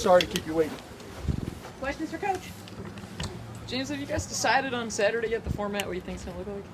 Sorry to keep you waiting. Questions for Coach? James, have you guys decided on Saturday yet the format, what you think it's going to look like?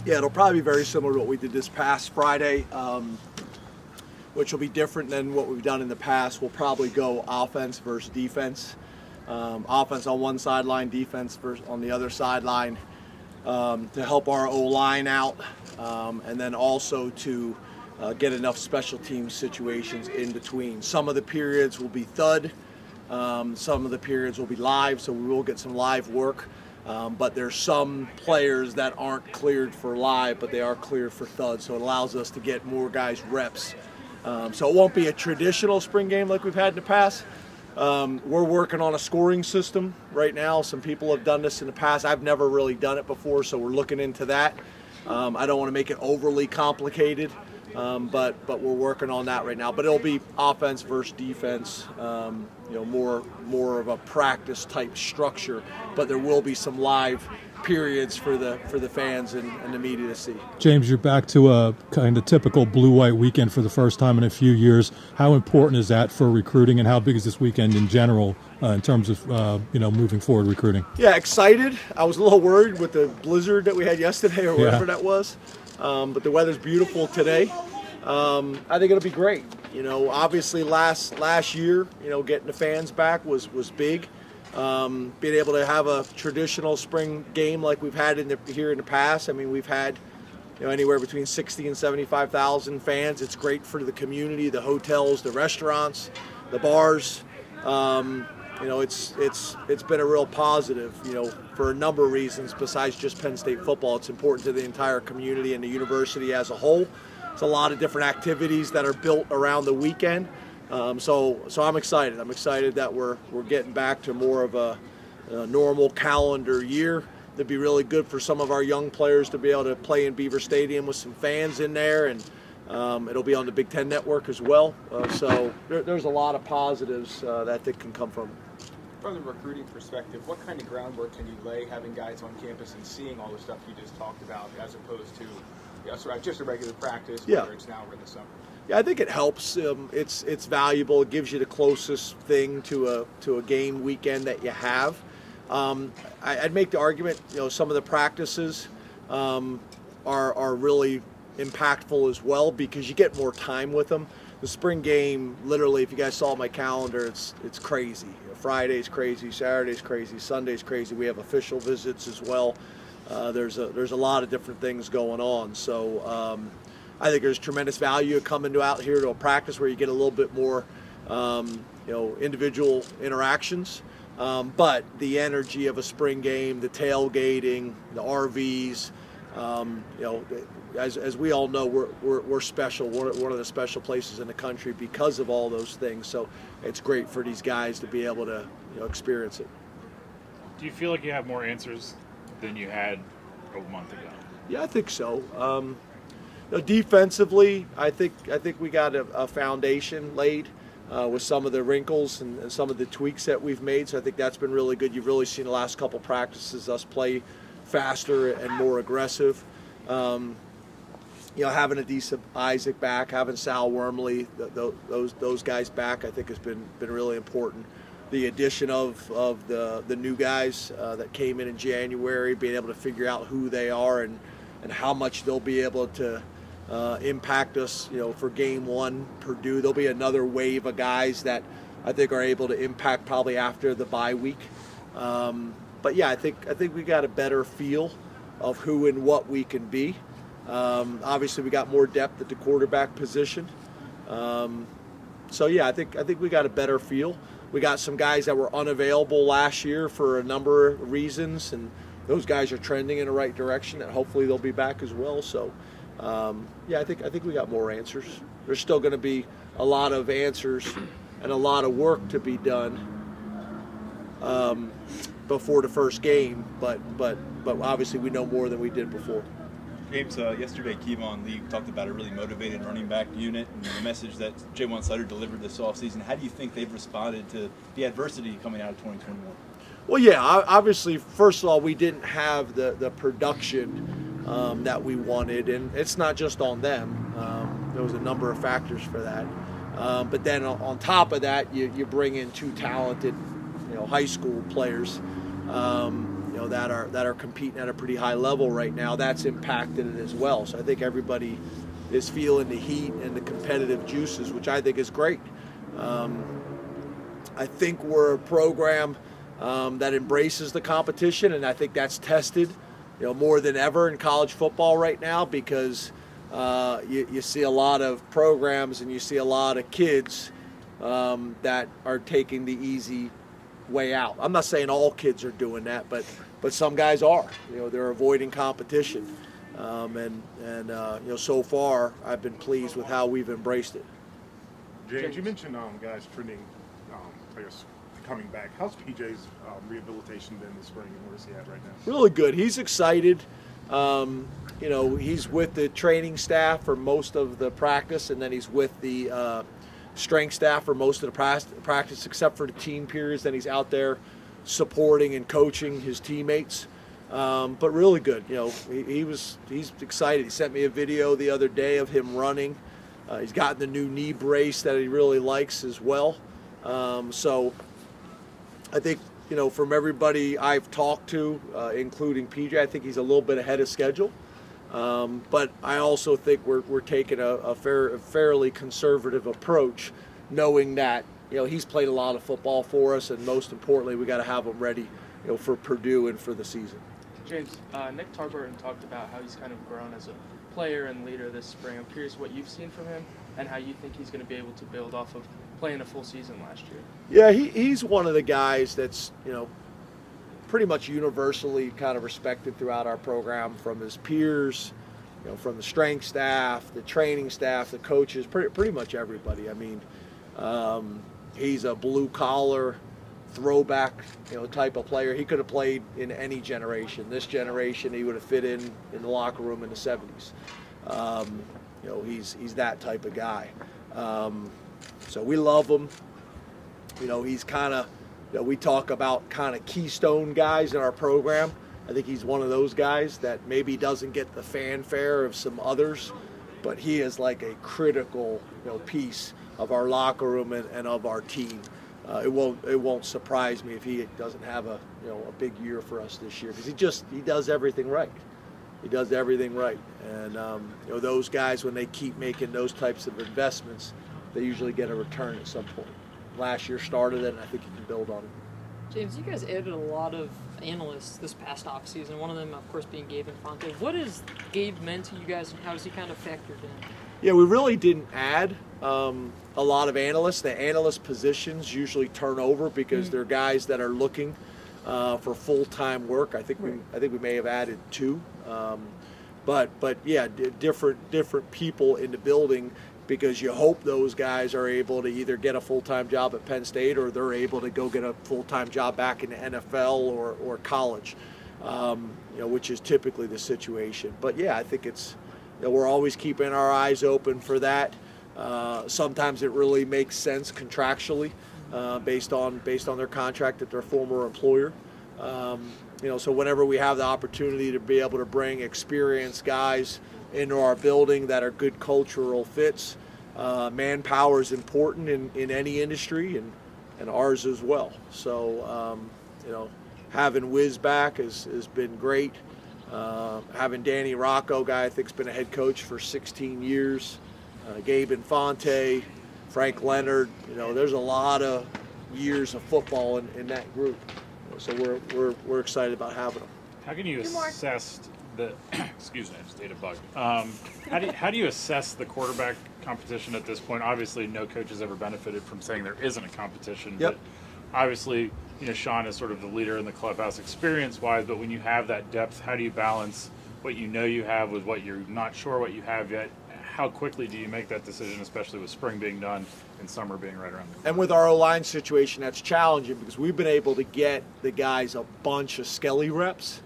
Yeah, it'll probably be very similar to what we did this past Friday, which will be different than what we've done in the past. We'll probably go offense versus defense. Offense on one sideline, defense on the other sideline, to help our O-line out, and then also to get enough special team situations in between. Some of the periods will be thud, some of the periods will be live, so we will get some live work. But there's some players that aren't cleared for live, but they are cleared for thud, so it allows us to get more guys reps. So it won't be a traditional spring game like we've had in the past. We're working on a scoring system right now. Some people have done this in the past. I've never really done it before, so we're looking into that. I don't want to make it overly complicated, but we're working on that right now. But it'll be offense versus defense, more of a practice type structure. But there will be some live periods for the fans and the media to see. James, you're back to a kind of typical blue-white weekend for the first time in a few years. How important is that for recruiting, and how big is this weekend in general in terms of moving forward recruiting? Yeah, excited. I was a little worried with the blizzard that we had yesterday or whatever that was, but the weather's beautiful today. I think it'll be great. Obviously last year, getting the fans back was big. Being able to have a traditional spring game like we've had here in the past. I mean, we've had anywhere between 60 and 75,000 fans. It's great for the community, the hotels, the restaurants, the bars. It's been a real positive, for a number of reasons besides just Penn State football. It's important to the entire community and the university as a whole. It's a lot of different activities that are built around the weekend. So I'm excited. I'm excited that we're getting back to more of a normal calendar year. It'd be really good for some of our young players to be able to play in Beaver Stadium with some fans in there, and it'll be on the Big Ten Network as well. So there's a lot of positives that can come from it. From the recruiting perspective, what kind of groundwork can you lay having guys on campus and seeing all the stuff you just talked about as opposed to just a regular practice, whether it's now or in the summer? Yeah, I think it helps. It's valuable. It gives you the closest thing to a game weekend that you have. I'd make the argument, some of the practices are really impactful as well because you get more time with them. The spring game, literally, if you guys saw my calendar, it's crazy. Friday's crazy, Saturday's crazy, Sunday's crazy. We have official visits as well. There's a lot of different things going on. So I think there's tremendous value coming out here to a practice where you get a little bit more, individual interactions. But the energy of a spring game, the tailgating, the RVs, as we all know, we're special. We're one of the special places in the country because of all those things. So it's great for these guys to be able to experience it. Do you feel like you have more answers than you had a month ago? Yeah, I think so. Defensively, I think we got a foundation laid with some of the wrinkles and some of the tweaks that we've made. So I think that's been really good. You've really seen the last couple practices us play faster and more aggressive. Having a decent Isaac back, having Sal Wormley, those guys back, I think has been really important. The addition of the new guys that came in January, being able to figure out who they are and how much they'll be able to impact us, for game one, Purdue. There'll be another wave of guys that I think are able to impact probably after the bye week. But yeah, I think we got a better feel of who and what we can be. Obviously, we got more depth at the quarterback position. So yeah, I think we got a better feel. We got some guys that were unavailable last year for a number of reasons, and those guys are trending in the right direction, and hopefully they'll be back as well. So, I think we got more answers. There's still going to be a lot of answers and a lot of work to be done before the first game, but obviously we know more than we did before. James, yesterday Kevon Lee talked about a really motivated running back unit and the message that Jaywan Slater delivered this offseason. How do you think they've responded to the adversity coming out of 2021? Well, yeah, obviously, first of all, we didn't have the production that we wanted, and it's not just on them. There was a number of factors for that. But then on top of that, you bring in two talented, high school players, that are competing at a pretty high level right now. That's impacted it as well. So I think everybody is feeling the heat and the competitive juices, which I think is great. I think we're a program that embraces the competition, and I think that's tested, more than ever in college football right now, because you see a lot of programs and you see a lot of kids that are taking the easy way out. I'm not saying all kids are doing that, but some guys are. They're avoiding competition, so far I've been pleased with how we've embraced it. James, you mentioned guys trending, I guess, coming back. How's PJ's rehabilitation been this spring, and where is he at right now? Really good. He's excited. He's with the training staff for most of the practice, and then he's with the strength staff for most of the practice, except for the team periods. Then he's out there supporting and coaching his teammates. But really good. He's excited. He sent me a video the other day of him running. He's gotten the new knee brace that he really likes as well. So I think, from everybody I've talked to, including PJ, I think he's a little bit ahead of schedule. But I also think we're taking a fairly conservative approach, knowing that, he's played a lot of football for us, and most importantly, we got to have him ready, for Purdue and for the season. James, Nick Tarburton talked about how he's kind of grown as a player and leader this spring. I'm curious what you've seen from him and how you think he's going to be able to build off of playing a full season last year. Yeah, he's one of the guys that's, pretty much universally kind of respected throughout our program, from his peers, from the strength staff, the training staff, the coaches, pretty much everybody. I mean, he's a blue-collar, throwback, type of player. He could have played in any generation. This generation, he would have fit in the locker room in the 70s. He's that type of guy. So we love him. He's kind of, we talk about kind of keystone guys in our program. I think he's one of those guys that maybe doesn't get the fanfare of some others, but he is like a critical, piece of our locker room and of our team. It won't surprise me if he doesn't have a big year for us this year, because he does everything right. He does everything right, and those guys, when they keep making those types of investments, they usually get a return at some point. Last year started it, and I think you can build on it. James, you guys added a lot of analysts this past offseason, one of them, of course, being Gabe Infante. What has Gabe meant to you guys, and how has he kind of factored in? Yeah, we really didn't add a lot of analysts. The analyst positions usually turn over because they're guys that are looking for full-time work. I think we may have added two, but yeah, different people in the building, because you hope those guys are able to either get a full-time job at Penn State, or they're able to go get a full-time job back in the NFL or college, which is typically the situation. But yeah, I think it's, we're always keeping our eyes open for that. Sometimes it really makes sense contractually, based on their contract at their former employer. So whenever we have the opportunity to be able to bring experienced guys into our building that are good cultural fits, manpower is important in any industry, and ours as well. So having Wiz back has been great. Having Danny Rocco, guy I think's been a head coach for 16 years, Gabe Infante, Frank Leonard. There's a lot of years of football in that group. So we're excited about having them. How can you assess the? Excuse me, I just ate a bug. How do you assess the quarterback competition at this point? Obviously, no coach has ever benefited from saying there isn't a competition. Yep. But obviously, Sean is sort of the leader in the clubhouse experience-wise. But when you have that depth, how do you balance what you have with what you're not sure what you have yet? How quickly do you make that decision, especially with spring being done and summer being right around the corner? And with our O-line situation, that's challenging, because we've been able to get the guys a bunch of Skelly reps,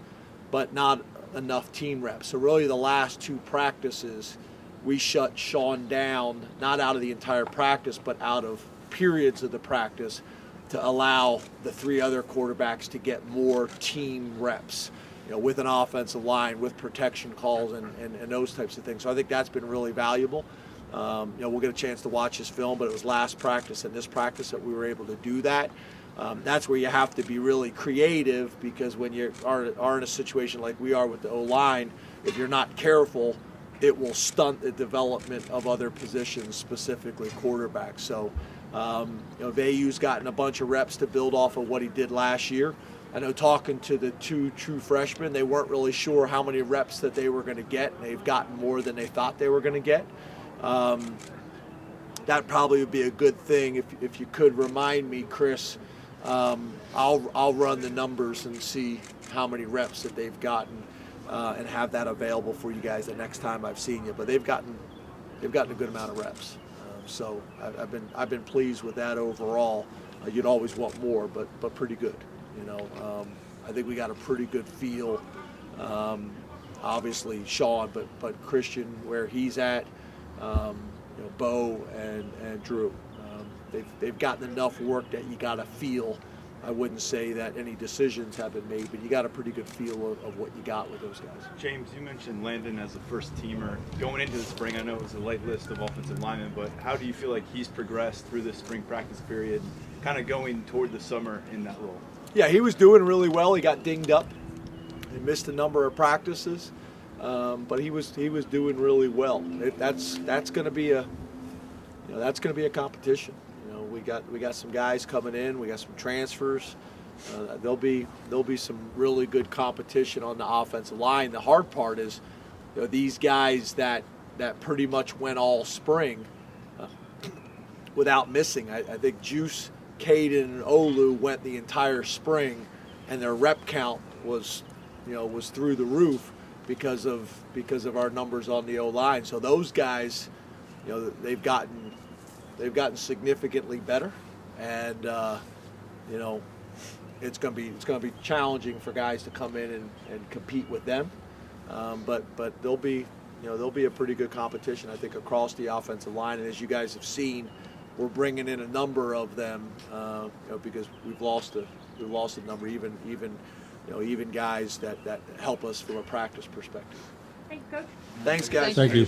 but not enough team reps. So really the last two practices, we shut Sean down, not out of the entire practice, but out of periods of the practice, to allow the three other quarterbacks to get more team reps, with an offensive line, with protection calls and those types of things. So I think that's been really valuable. We'll get a chance to watch his film, but it was last practice and this practice that we were able to do that. That's where you have to be really creative, because when you are in a situation like we are with the O-line, if you're not careful, it will stunt the development of other positions, specifically quarterbacks. So, Vayu's gotten a bunch of reps to build off of what he did last year. I know talking to the two true freshmen, they weren't really sure how many reps that they were going to get, and they've gotten more than they thought they were going to get. That probably would be a good thing if you could remind me, Chris. I'll run the numbers and see how many reps that they've gotten, and have that available for you guys the next time I've seen you. But they've gotten a good amount of reps, so I've been pleased with that overall. You'd always want more, but pretty good. I think we got a pretty good feel. Obviously Sean, but Christian, where he's at, Bo and Drew. They've gotten enough work that you got to feel. I wouldn't say that any decisions have been made, but you got a pretty good feel of what you got with those guys. James, you mentioned Landon as a first teamer. Going into the spring, I know it was a light list of offensive linemen, but how do you feel like he's progressed through this spring practice period, kind of going toward the summer in that role? Yeah, he was doing really well. He got dinged up. He missed a number of practices, but he was doing really well. That's going to be a competition. We got some guys coming in. We got some transfers. There'll be some really good competition on the offensive line. The hard part is, these guys that pretty much went all spring without missing. I think Juice, Caden, and Olu went the entire spring, and their rep count was through the roof because of our numbers on the O-line. So those guys, they've gotten significantly better, and it's going to be challenging for guys to come in and compete with them. But there'll be a pretty good competition, I think, across the offensive line. And as you guys have seen, we're bringing in a number of them, because we've lost a number, even guys that help us from a practice perspective. Thank you, Coach. Thanks, guys. Thank you.